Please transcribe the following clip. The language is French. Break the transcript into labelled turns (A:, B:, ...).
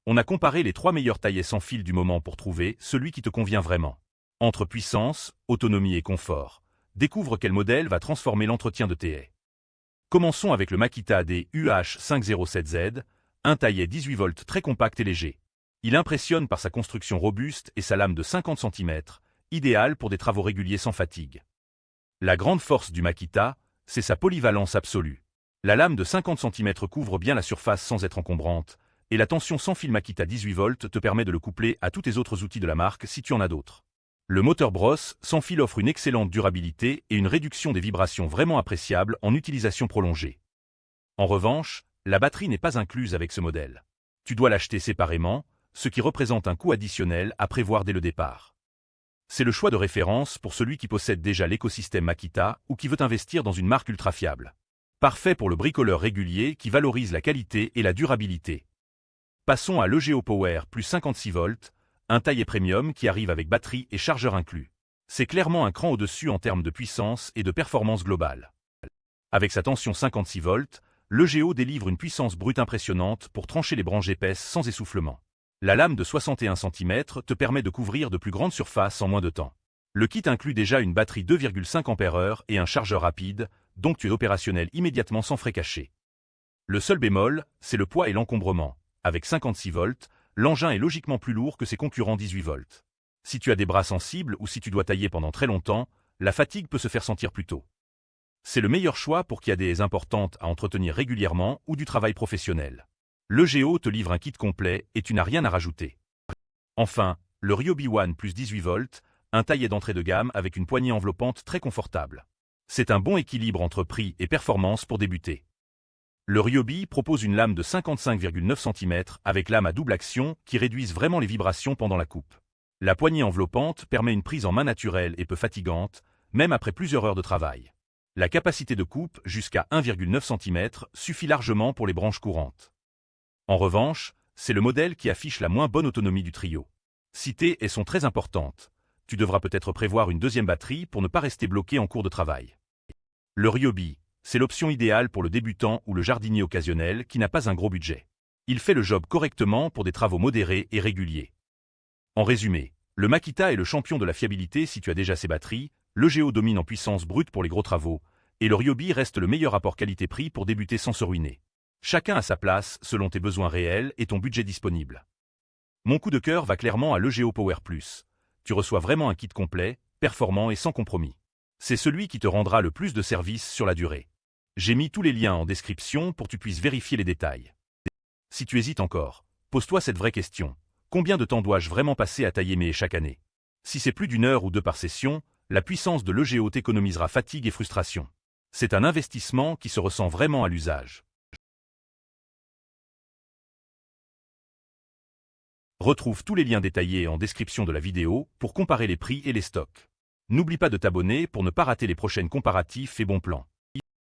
A: On a comparé les 3 meilleurs taillets sans fil du moment pour trouver celui qui te convient vraiment. Entre puissance, autonomie et confort, découvre quel modèle va transformer l'entretien de tes haies. Commençons avec le Makita DUH507Z, un taillet 18 volts très compact et léger. Il impressionne par sa construction robuste et sa lame de 50 cm, idéale pour des travaux réguliers sans fatigue. La grande force du Makita, c'est sa polyvalence absolue. La lame de 50 cm couvre bien la surface sans être encombrante, et la tension sans fil Makita 18 volts te permet de le coupler à tous tes autres outils de la marque si tu en as d'autres. Le moteur brosse sans fil offre une excellente durabilité et une réduction des vibrations vraiment appréciable en utilisation prolongée. En revanche, la batterie n'est pas incluse avec ce modèle. Tu dois l'acheter séparément, ce qui représente un coût additionnel à prévoir dès le départ. C'est le choix de référence pour celui qui possède déjà l'écosystème Makita ou qui veut investir dans une marque ultra fiable. Parfait pour le bricoleur régulier qui valorise la qualité et la durabilité. Passons à l'EGO Power plus 56 volts, un taillet premium qui arrive avec batterie et chargeur inclus. C'est clairement un cran au-dessus en termes de puissance et de performance globale. Avec sa tension 56 volts, l'EGO délivre une puissance brute impressionnante pour trancher les branches épaisses sans essoufflement. La lame de 61 cm te permet de couvrir de plus grandes surfaces en moins de temps. Le kit inclut déjà une batterie 2,5 Ah et un chargeur rapide, donc tu es opérationnel immédiatement sans frais cachés. Le seul bémol, c'est le poids et l'encombrement. Avec 56 volts, l'engin est logiquement plus lourd que ses concurrents 18 volts. Si tu as des bras sensibles ou si tu dois tailler pendant très longtemps, la fatigue peut se faire sentir plus tôt. C'est le meilleur choix pour qui a des haies importantes à entretenir régulièrement ou du travail professionnel. L'EGO te livre un kit complet et tu n'as rien à rajouter. Enfin, le Ryobi One plus 18 volts, un taillet d'entrée de gamme avec une poignée enveloppante très confortable. C'est un bon équilibre entre prix et performance pour débuter. Le Ryobi propose une lame de 55,9 cm avec lame à double action qui réduisent vraiment les vibrations pendant la coupe. La poignée enveloppante permet une prise en main naturelle et peu fatigante, même après plusieurs heures de travail. La capacité de coupe, jusqu'à 1,9 cm, suffit largement pour les branches courantes. En revanche, c'est le modèle qui affiche la moins bonne autonomie du trio. Si tes haies sont très importantes, tu devras peut-être prévoir une deuxième batterie pour ne pas rester bloqué en cours de travail. Le Ryobi, c'est l'option idéale pour le débutant ou le jardinier occasionnel qui n'a pas un gros budget. Il fait le job correctement pour des travaux modérés et réguliers. En résumé, le Makita est le champion de la fiabilité si tu as déjà ses batteries, l'EGO domine en puissance brute pour les gros travaux, et le Ryobi reste le meilleur rapport qualité-prix pour débuter sans se ruiner. Chacun a sa place selon tes besoins réels et ton budget disponible. Mon coup de cœur va clairement à l'EGO Power Plus. Tu reçois vraiment un kit complet, performant et sans compromis. C'est celui qui te rendra le plus de service sur la durée. J'ai mis tous les liens en description pour que tu puisses vérifier les détails. Si tu hésites encore, pose-toi cette vraie question. Combien de temps dois-je vraiment passer à tailler mes haies chaque année? Si c'est plus d'1 heure ou 2 par session, la puissance de l'EGO t'économisera fatigue et frustration. C'est un investissement qui se ressent vraiment à l'usage. Retrouve tous les liens détaillés en description de la vidéo pour comparer les prix et les stocks. N'oublie pas de t'abonner pour ne pas rater les prochaines comparatifs et bons plans.